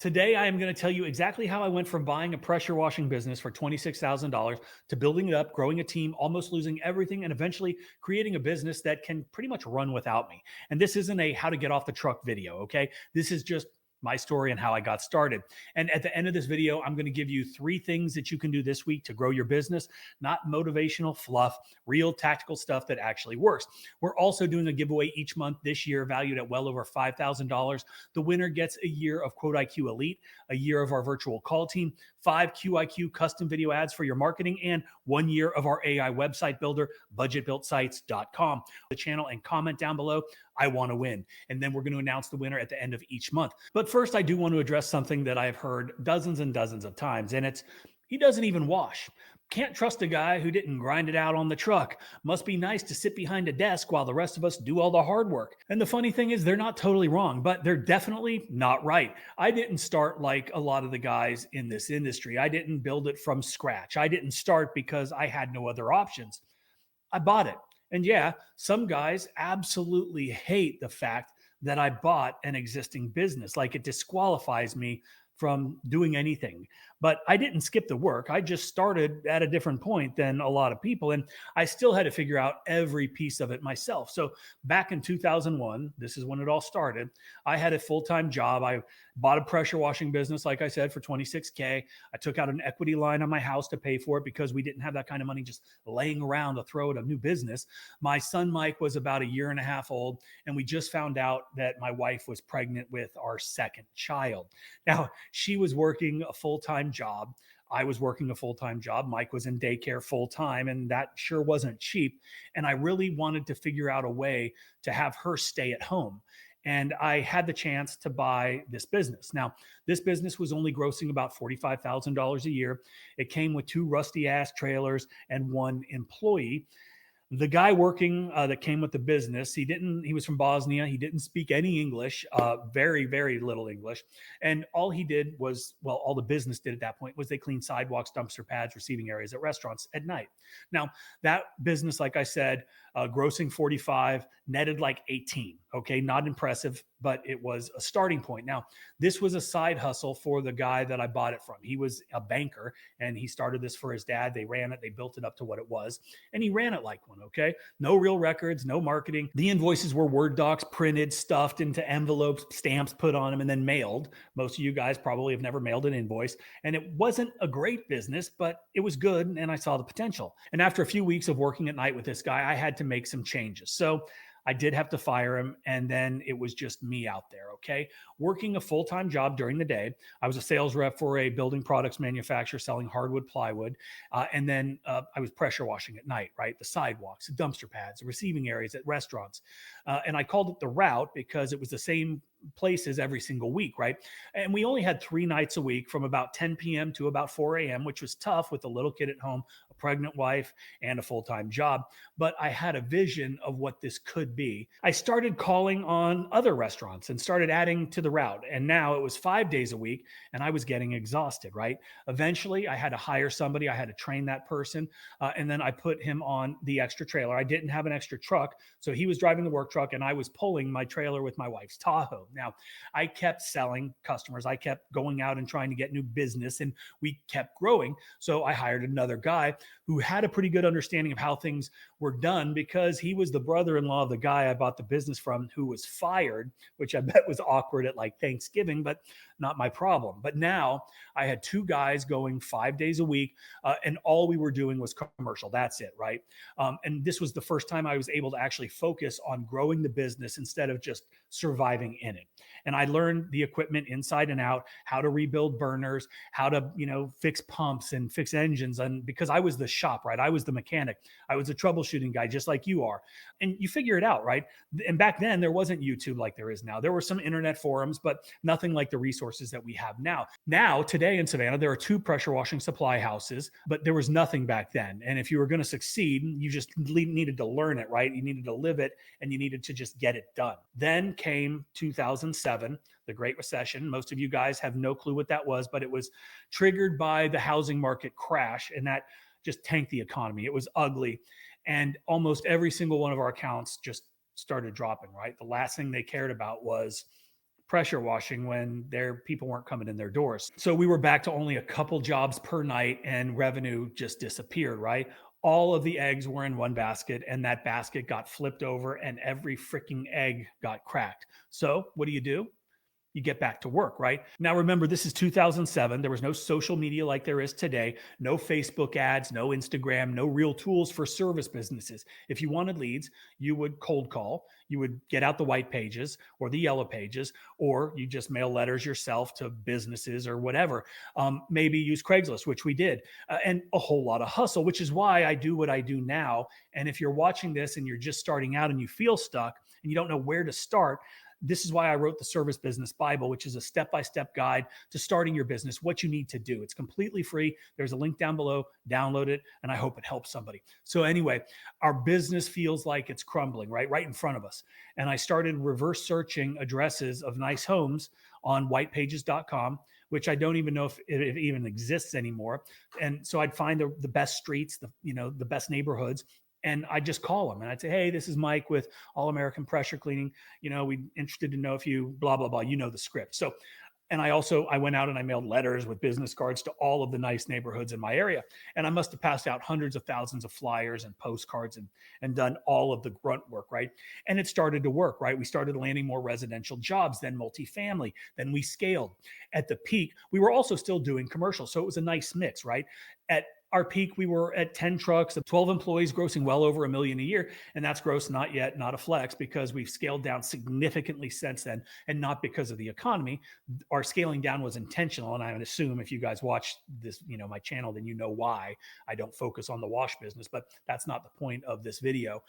Today, I am going to tell you exactly how I went from buying a pressure washing business for $26,000 to building it up, growing a team, almost losing everything, and eventually creating a business that can pretty much run without me. And this isn't a how to get off the truck video, okay? This is just my story and how I got started. And at the end of this video, I'm going to give you 3 things that you can do this week to grow your business, not motivational fluff, real tactical stuff that actually works. We're also doing a giveaway each month this year, valued at well over $5,000. The winner gets a year of QuoteIQ Elite, a year of our virtual call team, 5 QIQ custom video ads for your marketing, and 1 year of our AI website builder, budgetbuiltsites.com. The channel and comment down below, I want to win. And then we're going to announce the winner at the end of each month. But first, I do want to address something that I've heard dozens and dozens of times, and it's he doesn't even wash. Can't trust a guy who didn't grind it out on the truck. Must be nice to sit behind a desk while the rest of us do all the hard work. And the funny thing is, they're not totally wrong, but they're definitely not right. I didn't start like a lot of the guys in this industry. I didn't build it from scratch. I didn't start because I had no other options. I bought it. And yeah, some guys absolutely hate the fact that I bought an existing business. Like it disqualifies me from doing anything. But I didn't skip the work. I just started at a different point than a lot of people. And I still had to figure out every piece of it myself. So back in 2001, this is when it all started, I had a full-time job. I bought a pressure washing business, like I said, for 26K. I took out an equity line on my house to pay for it because we didn't have that kind of money just laying around to throw at a new business. My son, Mike, was about a year and a half old. And we just found out that my wife was pregnant with our second child. Now, she was working a full-time job. I was working a full-time job. Mike was in daycare full-time, and that sure wasn't cheap. And I really wanted to figure out a way to have her stay at home. And I had the chance to buy this business. Now, this business was only grossing about $45,000 a year. It came with 2 rusty ass trailers and 1 employee. The guy working that came with the business, he was from Bosnia. He didn't speak any English, very, very little English. And all he did was, well, all the business did at that point was they cleaned sidewalks, dumpster pads, receiving areas at restaurants at night. Now, that business, like I said, grossing 45, netted like 18. Okay, not impressive, but it was a starting point. Now, this was a side hustle for the guy that I bought it from. He was a banker and he started this for his dad. They ran it, they built it up to what it was, and he ran it like one. Okay, no real records, no marketing. The invoices were Word docs printed, stuffed into envelopes, stamps put on them, and then mailed. Most of you guys probably have never mailed an invoice. And it wasn't a great business, but it was good and I saw the potential. And after a few weeks of working at night with this guy, I had to make some changes. So I did have to fire him. And then it was just me out there. Okay. Working a full-time job during the day. I was a sales rep for a building products manufacturer selling hardwood plywood. And then I was pressure washing at night, right? The sidewalks, the dumpster pads, the receiving areas at restaurants. And I called it the route because it was the same places every single week, right? And we only had 3 nights a week from about 10 p.m. to about 4 a.m., which was tough with a little kid at home, a pregnant wife, and a full-time job. But I had a vision of what this could be. I started calling on other restaurants and started adding to the route. And now it was 5 days a week and I was getting exhausted, right? Eventually, I had to hire somebody. I had to train that person. And then I put him on the extra trailer. I didn't have an extra truck. So he was driving the work truck and I was pulling my trailer with my wife's Tahoe. Now, I kept selling customers. I kept going out and trying to get new business, and we kept growing. So I hired another guy who had a pretty good understanding of how things were done because he was the brother-in-law of the guy I bought the business from who was fired, which I bet was awkward at like Thanksgiving, but not my problem. But now I had 2 guys going 5 days a week, and all we were doing was commercial. That's it, right? And this was the first time I was able to actually focus on growing the business instead of just surviving in it. And I learned the equipment inside and out, how to rebuild burners, how to, fix pumps and fix engines. And because I was the shop, right? I was the mechanic. I was a troubleshooting guy, just like you are. And you figure it out, right? And back then there wasn't YouTube like there is now. There were some internet forums, but nothing like the resources that we have now. Now, today in Savannah, there are 2 pressure washing supply houses, but there was nothing back then. And if you were going to succeed, you just needed to learn it, right? You needed to live it and you needed to just get it done. Then came 2007, the Great Recession. Most of you guys have no clue what that was, but it was triggered by the housing market crash, and that just tanked the economy. It was ugly. And almost every single one of our accounts just started dropping, right? The last thing they cared about was pressure washing when their people weren't coming in their doors. So we were back to only a couple jobs per night and revenue just disappeared, right? All of the eggs were in one basket and that basket got flipped over and every freaking egg got cracked. So what do? You get back to work, right? Now, remember, this is 2007. There was no social media like there is today, no Facebook ads, no Instagram, no real tools for service businesses. If you wanted leads, you would cold call, you would get out the white pages or the yellow pages, or you just mail letters yourself to businesses or whatever. Maybe use Craigslist, which we did, and a whole lot of hustle, which is why I do what I do now. And if you're watching this and you're just starting out and you feel stuck and you don't know where to start, this is why I wrote the Service Business Bible, which is a step-by-step guide to starting your business, what you need to do. It's completely free. There's a link down below. Download it, and I hope it helps somebody. So anyway, our business feels like it's crumbling, right in front of us. And I started reverse searching addresses of nice homes on whitepages.com, which I don't even know if it even exists anymore. And so I'd find the best streets, the best neighborhoods, and I just call them and I'd say, hey, this is Mike with All American Pressure Cleaning. We interested to know if you blah, blah, blah, the script. So, and I went out and I mailed letters with business cards to all of the nice neighborhoods in my area. And I must have passed out hundreds of thousands of flyers and postcards and done all of the grunt work, right? And it started to work, right? We started landing more residential jobs, then multifamily, then we scaled. At the peak, we were also still doing commercials. So it was a nice mix, right? At our peak, we were at 10 trucks, 12 employees, grossing well over $1 million a year. And that's gross, not a flex, because we've scaled down significantly since then, and not because of the economy. Our scaling down was intentional. And I would assume if you guys watch this, my channel, then you know why I don't focus on the wash business, but that's not the point of this video.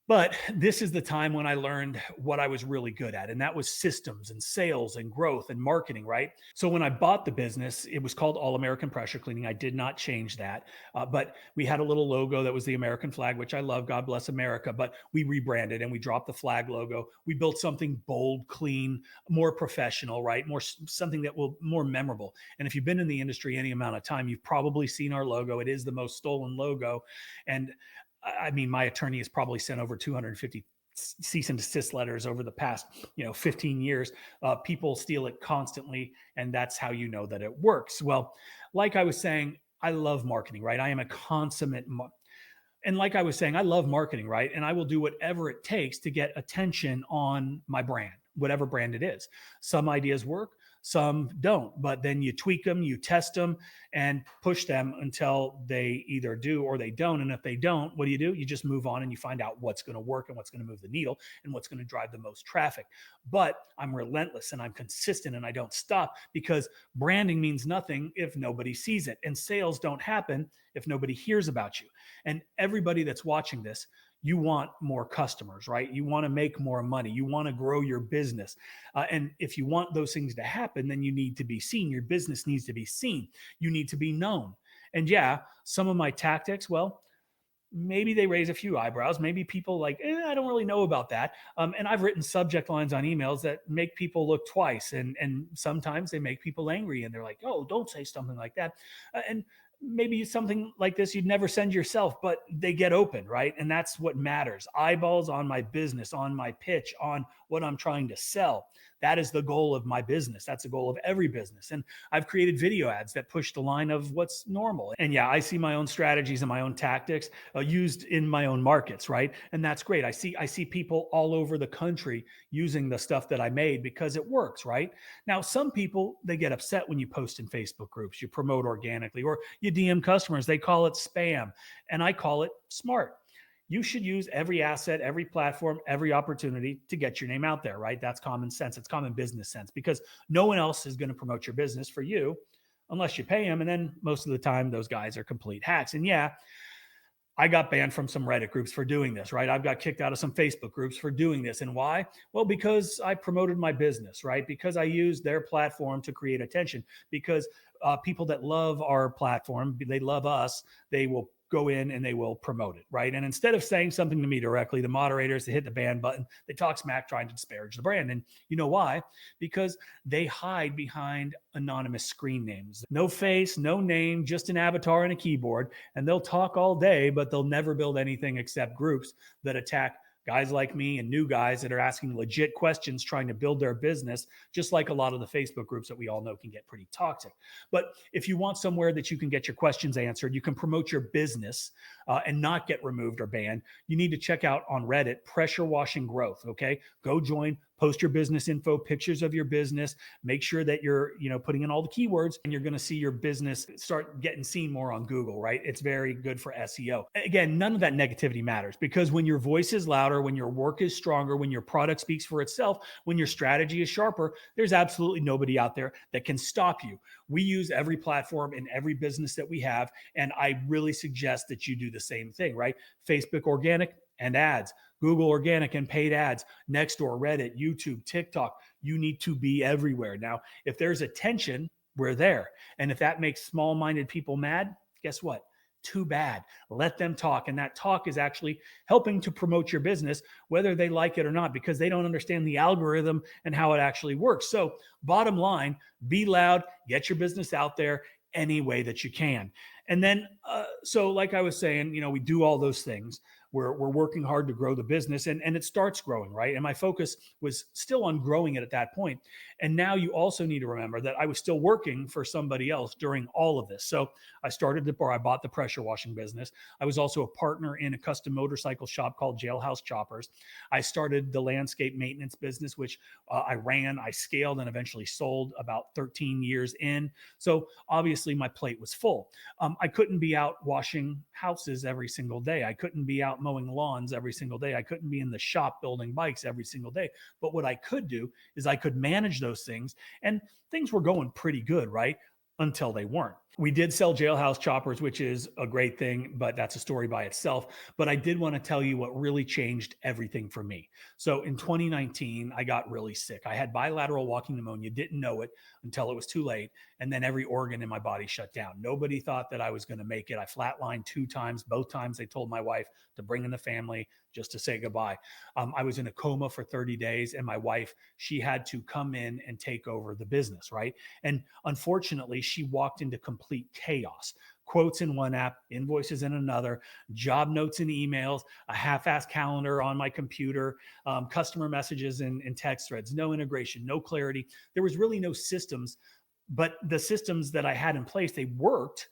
But this is the time when I learned what I was really good at, and that was systems and sales and growth and marketing, right? So when I bought the business, it was called All American Pressure Cleaning. I did not change that, but we had a little logo that was the American flag, which I love. God bless America. But we rebranded and we dropped the flag logo. We built something bold, clean, more professional, right? Something that will more memorable. And if you've been in the industry any amount of time, you've probably seen our logo. It is the most stolen logo, and I mean, my attorney has probably sent over 250 cease and desist letters over the past, 15 years. People steal it constantly, and that's how you know that it works. Well, like I was saying, I love marketing, right? I am a consummate and like I was saying, I love marketing, right? And I will do whatever it takes to get attention on my brand, whatever brand it is. Some ideas work, some don't, but then you tweak them, you test them, and push them until they either do or they don't. And if they don't, what do? You just move on and you find out what's going to work and what's going to move the needle and what's going to drive the most traffic. But I'm relentless and I'm consistent and I don't stop, because branding means nothing if nobody sees it, and sales don't happen if nobody hears about you. And everybody that's watching this, you want more customers, right? You want to make more money. You want to grow your business. And if you want those things to happen, then you need to be seen. Your business needs to be seen. You need to be known. And yeah, some of my tactics, well, maybe they raise a few eyebrows. Maybe people like, I don't really know about that. And I've written subject lines on emails that make people look twice. And sometimes they make people angry and they're like, oh, don't say something like that. And maybe something like this you'd never send yourself, but they get open, right? And that's what matters. Eyeballs on my business, on my pitch, on what I'm trying to sell. That is the goal of my business. That's the goal of every business. And I've created video ads that push the line of what's normal. And yeah, I see my own strategies and my own tactics used in my own markets, right? And that's great. I see people all over the country using the stuff that I made because it works, right? Now, some people, they get upset when you post in Facebook groups, you promote organically, or you DM customers. They call it spam, and I call it smart. You should use every asset, every platform, every opportunity to get your name out there, right? That's common sense. It's common business sense, because no one else is going to promote your business for you unless you pay them. And then most of the time, those guys are complete hacks. And yeah, I got banned from some Reddit groups for doing this, right? I've got kicked out of some Facebook groups for doing this. And why? Well, because I promoted my business, right? Because I used their platform to create attention. Because people that love our platform, they love us, they will go in and they will promote it, right? And instead of saying something to me directly, the moderators, they hit the ban button, they talk smack trying to disparage the brand. And you know why? Because they hide behind anonymous screen names. No face, no name, just an avatar and a keyboard. And they'll talk all day, but they'll never build anything except groups that attack guys like me and new guys that are asking legit questions, trying to build their business, just like a lot of the Facebook groups that we all know can get pretty toxic. But if you want somewhere that you can get your questions answered, you can promote your business and not get removed or banned, you need to check out on Reddit Pressure Washing Growth. Okay, go join, post your business info, pictures of your business, make sure that you're putting in all the keywords, and you're going to see your business start getting seen more on Google, right? It's very good for SEO. Again, none of that negativity matters, because when your voice is louder, when your work is stronger, when your product speaks for itself, when your strategy is sharper, there's absolutely nobody out there that can stop you. We use every platform in every business that we have, and I really suggest that you do the same thing, right? Facebook organic and ads, Google organic and paid ads, Nextdoor, Reddit, YouTube, TikTok. You need to be everywhere. Now, if there's a tension, we're there. And if that makes small-minded people mad, guess what? Too bad. Let them talk. And that talk is actually helping to promote your business, whether they like it or not, because they don't understand the algorithm and how it actually works. So bottom line, be loud, get your business out there any way that you can. And then, so like I was saying, we do all those things. We're working hard to grow the business, and it starts growing, right? And my focus was still on growing it at that point. And now you also need to remember that I was still working for somebody else during all of this. So I bought the pressure washing business. I was also a partner in a custom motorcycle shop called Jailhouse Choppers. I started the landscape maintenance business, which I scaled and eventually sold about 13 years in. So obviously my plate was full. I couldn't be out washing houses every single day. I couldn't be out mowing lawns every single day. I couldn't be in the shop building bikes every single day. But what I could do is I could manage those things, and things were going pretty good, right? Until they weren't. We did sell Jailhouse Choppers, which is a great thing, but that's a story by itself. But I did want to tell you what really changed everything for me. So in 2019, I got really sick. I had bilateral walking pneumonia, didn't know it until it was too late. And then every organ in my body shut down. Nobody thought that I was going to make it. I flatlined 2 times. Both times they told my wife to bring in the family just to say goodbye. I was in a coma for 30 days, and my wife, she had to come in and take over the business, right? And unfortunately, she walked into complete chaos. Quotes in one app, invoices in another, job notes and emails, a half-assed calendar on my computer, customer messages and text threads, no integration, no clarity. There was really no systems, but the systems that I had in place, they worked,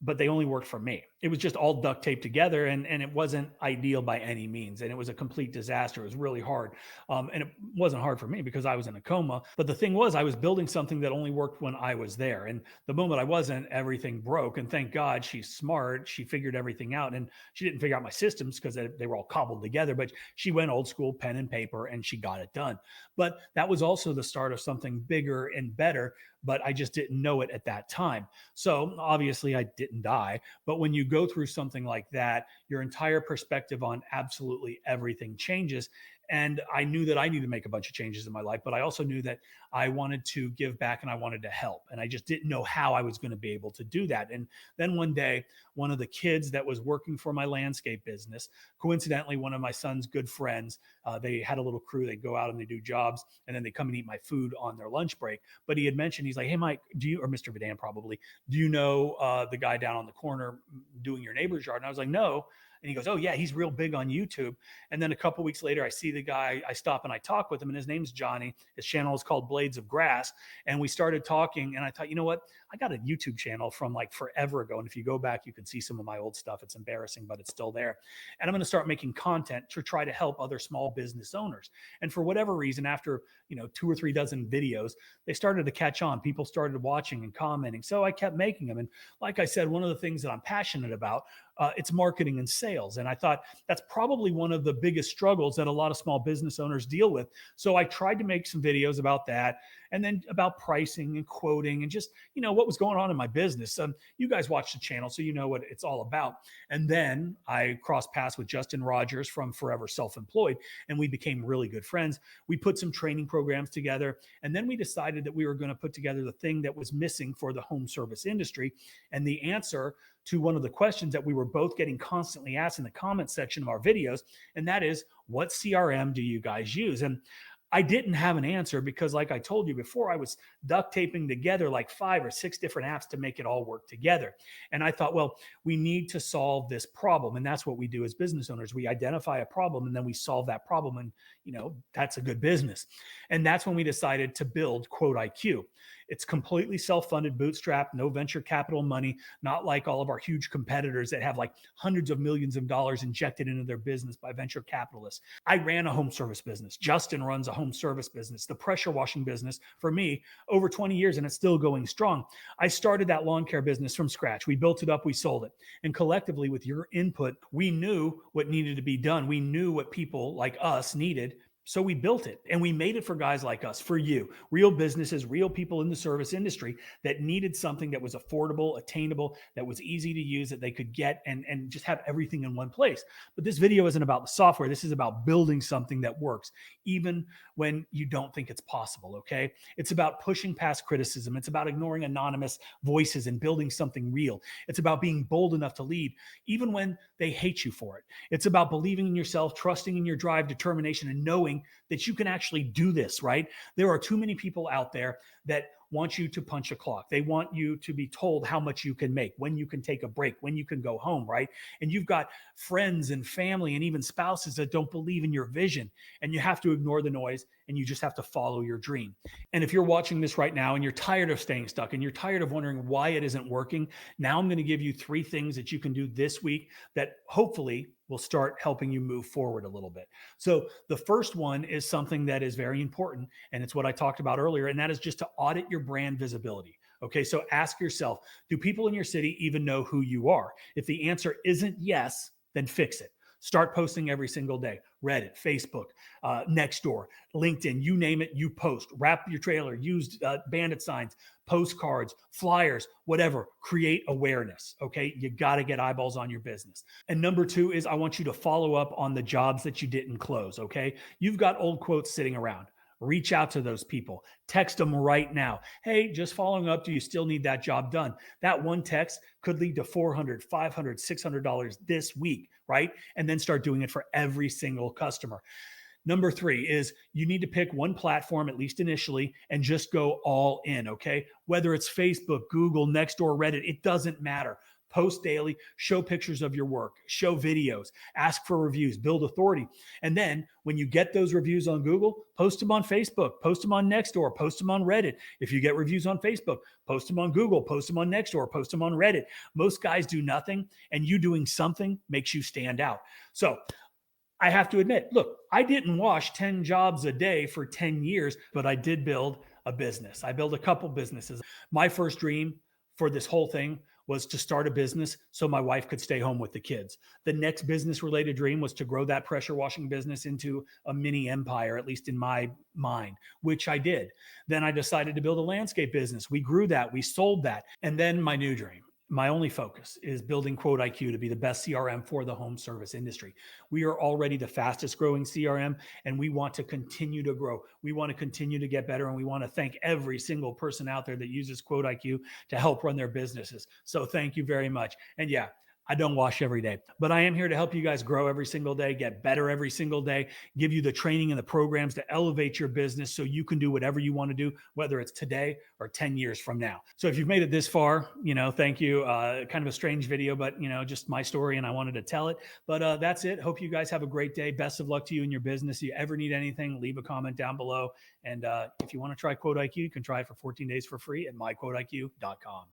but they only worked for me. It was just all duct taped together, and it wasn't ideal by any means. And it was a complete disaster. It was really hard. And it wasn't hard for me because I was in a coma. But the thing was, I was building something that only worked when I was there. And the moment I wasn't, everything broke. And thank God she's smart. She figured everything out. And she didn't figure out my systems because they were all cobbled together. But she went old school, pen and paper, and she got it done. But that was also the start of something bigger and better. But I just didn't know it at that time. So obviously I didn't die. But when you go through something like that, your entire perspective on absolutely everything changes. And I knew that I needed to make a bunch of changes in my life, but I also knew that I wanted to give back and I wanted to help. And I just didn't know how I was going to be able to do that. And then one day, one of the kids that was working for my landscape business, coincidentally, one of my son's good friends, they had a little crew. They go out and they do jobs, and then they come and eat my food on their lunch break. But he had mentioned, he's like, "Hey, Mike, or Mr. Vidan probably, do you know the guy down on the corner doing your neighbor's yard?" And I was like, "No." And he goes, "Oh yeah, he's real big on YouTube." And then a couple weeks later, I see the guy, I stop and I talk with him, and his name's Johnny. His channel is called Blades of Grass. And we started talking, and I thought, you know what? I got a YouTube channel from like forever ago. And if you go back, you can see some of my old stuff. It's embarrassing, but it's still there. And I'm going to start making content to try to help other small business owners. And for whatever reason, after 2 or 3 dozen videos, they started to catch on. People started watching and commenting. So I kept making them. And like I said, one of the things that I'm passionate about, it's marketing and sales. And I thought that's probably one of the biggest struggles that a lot of small business owners deal with. So I tried to make some videos about that, and then about pricing and quoting and just, what was going on in my business. You guys watch the channel, so you know what it's all about. And then I crossed paths with Justin Rogers from Forever Self-Employed, and we became really good friends. We put some training programs together, and then we decided that we were going to put together the thing that was missing for the home service industry. And the answer to one of the questions that we were both getting constantly asked in the comment section of our videos, and that is, what CRM do you guys use? And I didn't have an answer because, like I told you before, I was duct taping together like 5 or 6 different apps to make it all work together. And I thought, well, we need to solve this problem. And that's what we do as business owners. We identify a problem and then we solve that problem. And, that's a good business. And that's when we decided to build QuoteIQ. It's completely self-funded, bootstrapped, no venture capital money, not like all of our huge competitors that have like hundreds of millions of dollars injected into their business by venture capitalists. I ran a home service business. Justin runs a home service business, the pressure washing business for me over 20 years, and it's still going strong. I started that lawn care business from scratch. We built it up, we sold it. And collectively, with your input, we knew what needed to be done. We knew what people like us needed. So we built it and we made it for guys like us, for you, real businesses, real people in the service industry that needed something that was affordable, attainable, that was easy to use, that they could get and just have everything in one place. But this video isn't about the software. This is about building something that works, even when you don't think it's possible, okay? It's about pushing past criticism. It's about ignoring anonymous voices and building something real. It's about being bold enough to lead, even when they hate you for it. It's about believing in yourself, trusting in your drive, determination, and knowing that you can actually do this, right? There are too many people out there that want you to punch a clock. They want you to be told how much you can make, when you can take a break, when you can go home, right? And you've got friends and family and even spouses that don't believe in your vision. And you have to ignore the noise and you just have to follow your dream. And if you're watching this right now and you're tired of staying stuck and you're tired of wondering why it isn't working, now I'm going to give you 3 things that you can do this week that hopefully will start helping you move forward a little bit. So the first one is something that is very important, and it's what I talked about earlier, and that is just to audit your brand visibility. Okay, so ask yourself, do people in your city even know who you are? If the answer isn't yes, then fix it. Start posting every single day. Reddit, Facebook, Nextdoor, LinkedIn, you name it, you post. Wrap your trailer, use bandit signs, postcards, flyers, whatever. Create awareness, okay? You got to get eyeballs on your business. And number 2 is I want you to follow up on the jobs that you didn't close, okay? You've got old quotes sitting around. Reach out to those people. Text them right now. Hey, just following up, do you still need that job done? That one text could lead to $400, $500, $600 this week, right? And then start doing it for every single customer. Number 3 is you need to pick one platform, at least initially, and just go all in, okay? Whether it's Facebook, Google, Nextdoor, Reddit, it doesn't matter. Post daily, show pictures of your work, show videos, ask for reviews, build authority. And then when you get those reviews on Google, post them on Facebook, post them on Nextdoor, post them on Reddit. If you get reviews on Facebook, post them on Google, post them on Nextdoor, post them on Reddit. Most guys do nothing, and you doing something makes you stand out. So I have to admit, look, I didn't wash 10 jobs a day for 10 years, but I did build a business. I built a couple businesses. My first dream for this whole thing was to start a business so my wife could stay home with the kids. The next business related dream was to grow that pressure washing business into a mini empire, at least in my mind, which I did. Then I decided to build a landscape business. We grew that, we sold that. And then my new dream, my only focus is building QuoteIQ to be the best CRM for the home service industry. We are already the fastest growing CRM, and we want to continue to grow. We want to continue to get better, and we want to thank every single person out there that uses QuoteIQ to help run their businesses. So thank you very much. And yeah, I don't wash every day, but I am here to help you guys grow every single day, get better every single day, give you the training and the programs to elevate your business so you can do whatever you want to do, whether it's today or 10 years from now. So if you've made it this far, thank you. Kind of a strange video, but just my story and I wanted to tell it. But that's it. Hope you guys have a great day. Best of luck to you in your business. If you ever need anything, leave a comment down below. And if you want to try QuoteIQ, you can try it for 14 days for free at myquoteiq.com.